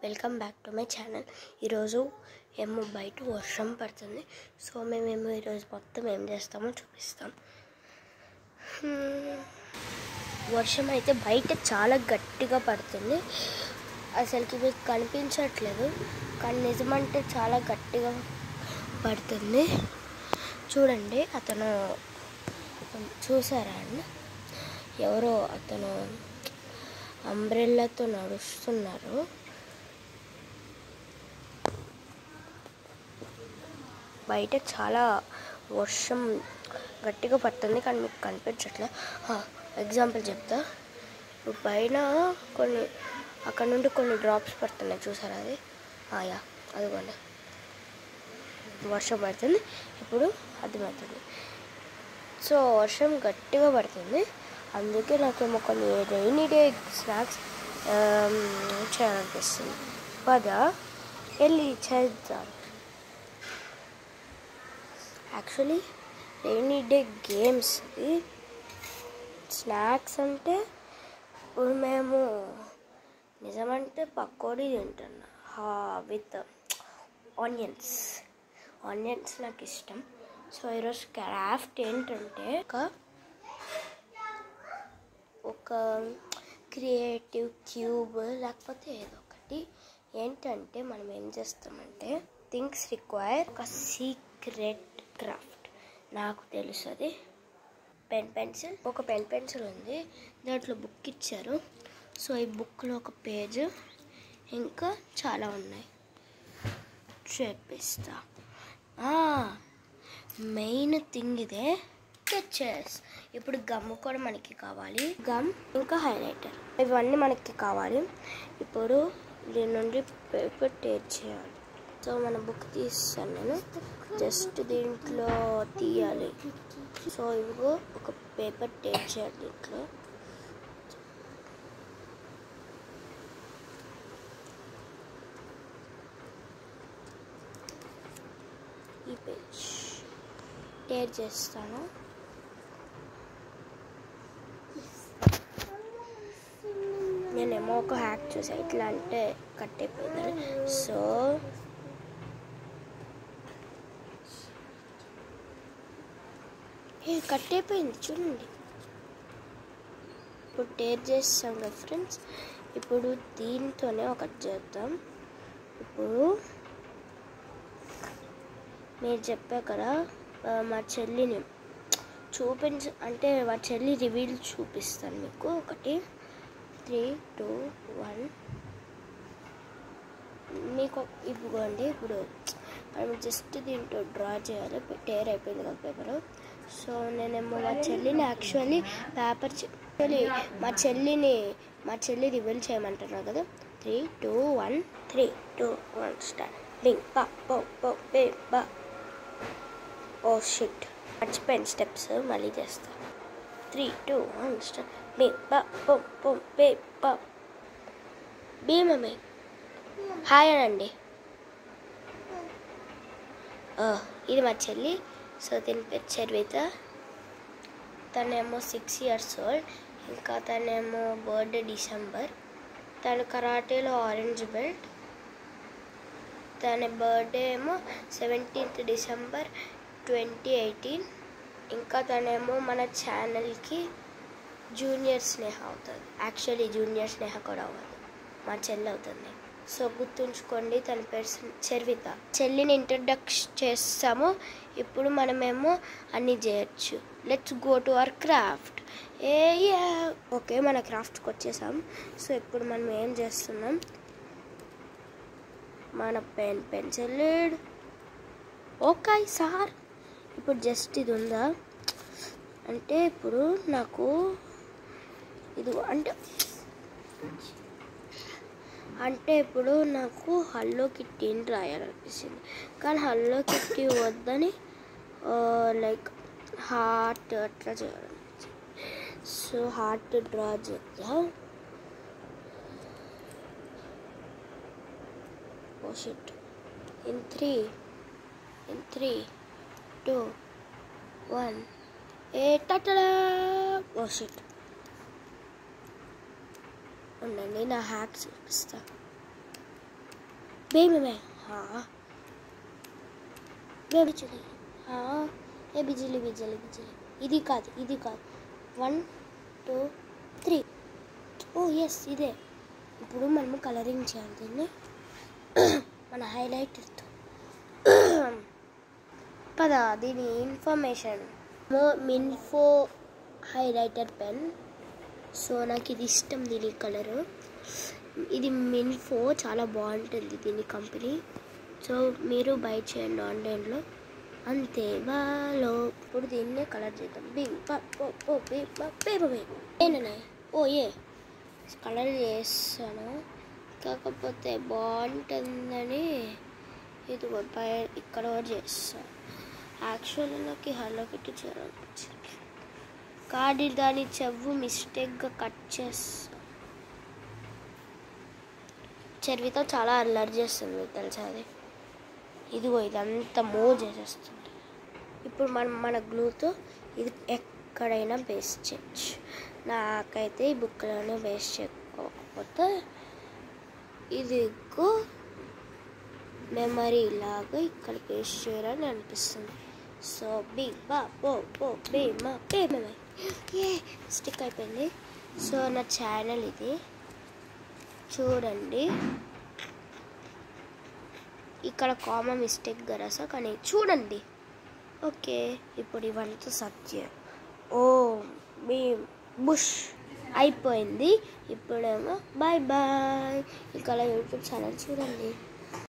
Welcome back to my channel. ఈరోజు ఏమో బయట వర్షం పడుతుంది. సో మేమేమో ఈరోజు మొత్తం ఏం చేస్తామో చూపిస్తాం. వర్షం అయితే బయట చాలా గట్టిగా పడుతుంది. అసలుకి మీకు కనిపించట్లేదు, కానీ నిజమంటే చాలా గట్టిగా పడుతుంది. చూడండి, అతను చూసారా అండి, ఎవరో అతను అంబ్రెల్లాతో నడుస్తున్నారు. బయట చాలా వర్షం గట్టిగా పడుతుంది, కానీ మీకు కనిపించట్లే. ఎగ్జాంపుల్ చెప్తా, పైన కొన్ని అక్కడ నుండి కొన్ని డ్రాప్స్ పడుతున్నాయి, చూసారా? అది అదిగోండి, వర్షం పడుతుంది. ఇప్పుడు అర్థమవుతుంది. సో వర్షం గట్టిగా పడుతుంది, అందుకే నాకేమో కొన్ని రైనీ డే స్నాక్స్ చేయాలనిపిస్తుంది. పదా వెళ్ళి చేద్దాం. Actually rainy day games snacks అంటే ఇప్పుడు మేము నిజమంటే పకోడీ తింటున్నా విత్ ఆనియన్స్ నాకు ఇష్టం. సో ఈరోజు క్రాఫ్ట్ ఏంటంటే ఒక క్రియేటివ్ క్యూబ్ లేకపోతే ఏదో ఒకటి. ఏంటంటే మనం ఏం చేస్తామంటే థింగ్స్ రిక్వైర్ ఒక సీక్రెట్ క్రాఫ్ట్. నాకు తెలుసు, అది ఒక పెన్ పెన్సిల్ ఉంది, దాంట్లో బుక్ ఇచ్చారు. సో ఈ బుక్లో ఒక పేజ్, ఇంకా చాలా ఉన్నాయి, చూపిస్తా. మెయిన్ థింగ్ ఇదే, స్కెచెస్. ఇప్పుడు గమ్ కూడా మనకి కావాలి, గమ్ ఇంకా హైలైటర్, ఇవన్నీ మనకి కావాలి. ఇప్పుడు దీని నుండి పేపర్ టేప్ చేయాలి. సో మన బుక్ తీస్తాను నేను, జస్ట్ దీంట్లో తీయాలి. సో ఇదిగో ఒక పేపర్ టేప్ చేయాలి దీంట్లో. ఈ పేజ్ టేప్ చేస్తాను. నేనేమో ఒక హ్యాక్ చూసా, ఇట్లా అంటే కట్ అయిపోయిందని. సో కట్ అయిపోయింది, చూడండి. ఇప్పుడు టేప్ చేస్తాం కదా ఫ్రెండ్స్. ఇప్పుడు దీంతోనే ఒకటి చేద్దాం. ఇప్పుడు మీరు చెప్పా కదా మా చెల్లిని అంటే మా చెల్లి రివీల్ చూపిస్తాను మీకు. ఒకటి 3, 2, 1 మీకు ఇవ్వండి. ఇప్పుడు మనం జస్ట్ దీంట్లో డ్రా చేయాలి. టేర్ అయిపోయింది కదా పేపర్. సో నేనేమో మా చెల్లిని యాక్చువల్లీ మా చెల్లి రివీల్ చేయమంటున్నా కదా. 3, 2, 1 3, 2, 1 స్టార్ట్. బింగ్ బా బో బో బే బా. ఓ షిట్, మర్చిపోయిన స్టెప్స్, మళ్ళీ చేస్తా. 3, 2, 1 స్టార్ట్. బింగ్ బా బో బో బే బా. బీ మమ్మీ హాయ్ అనండి. ఇది మా చెల్లి. సో దీని పేరు చర్విత. తనేమో 6 years old. ఇంకా తనేమో బర్త్డే డిసెంబర్. తను కరాటేలో ఆరెంజ్ బెల్ట్. తన బర్త్డే ఏమో 17th December 2018. ఇంకా తనేమో మన ఛానల్కి జూనియర్ స్నేహ అవుతుంది. యాక్చువల్లీ జూనియర్ స్నేహ కూడా అవ్వదు, మా చెల్లి అవుతుంది. సో గుర్తుంచుకోండి, తన పేరు చర్విత. చెల్లిని ఇంట్రడక్షన్ చేస్తాము. ఇప్పుడు మనమేమో అన్నీ చేయొచ్చు. Let's go to our craft. Okay, మన క్రాఫ్ట్కి వచ్చేసాం. సో ఇప్పుడు మనం ఏం చేస్తున్నాం, మన పెన్సిల్ లీడ్. ఓకే సార్, ఇప్పుడు జస్ట్ ఇది ఉందా అంటే, ఇప్పుడు నాకు ఇది అంటే ఇప్పుడు నాకు హలో కిట్టీని రాయాలనిపిస్తుంది, కానీ హలో కిట్టీ వద్దని లైక్ హార్ట్ అట్లా చేయాలనిపించింది. సో హార్ట్ డ్రా చేద్దాం. Oh shit. In 3, 2, 1 tada. Oh shit, ఉండండి నా హ్యాక్ చూపిస్తా. में हाँ बिजली हाँ ఏ బిజిలి బిజిలి బిజిలి ఇది కాదు 1 2 3 ఓ ఎస్ ఇదే ఇప్పుడు మనము కలరింగ్ చేయాలి దీన్ని మన హైలైటర్తో పద దీని ఇన్ఫర్మేషన్ మిన్ఫో హైలైటర్ పెన్ సో నాకు ఇది ఇష్టం దీని కలరు ఇది మిన్ఫో చాలా బాగుంటుంది దీని కంపెనీ సో మీరు బై చేయండి ఆన్లైన్లో అంతే బాలో ఇప్పుడు దీన్నే కలర్ చేద్దాం ఏనా ఓ ఏ కలర్ చేస్తాను కాకపోతే బాగుంటుందని ఇది పై ఇక్కడ కూడా చేస్తాను యాక్చువల్లీ నాకు హలో కిట్టి చేయాలనిపించింది కానీ దాని చెవు మిస్టేక్గా కట్ చేస్తాను చర్వితో చాలా అల్లరి చేస్తుంది తెలుసా అది ఇదిగో ఇదంతా మూవ్ చేసేస్తుంది ఇప్పుడు మనం మన గ్లూతో ఇది ఎక్కడైనా పేస్ట్ చేయొచ్చు నాకైతే ఈ బుక్లోనే పేస్ట్ చేయకపోతే ఇదిగో మెమరీ లాగా ఇక్కడ పేస్ట్ చేయాలని అనిపిస్తుంది సో బిగ్ బా పో పో బే మా బే మెమరీ ఏ స్టిక్ అయిపోయింది సో నా ఛానల్ ఇది చూడండి ఇక్కడ కామా మిస్టేక్ గరసా కానీ చూడండి ఓకే ఇప్పుడు ఇవంతా సత్యం ఓ మీ బుష్ అయిపోయింది ఇప్పుడేమో బాయ్ బాయ్ ఇక్కడ యూట్యూబ్ ఛానల్ చూడండి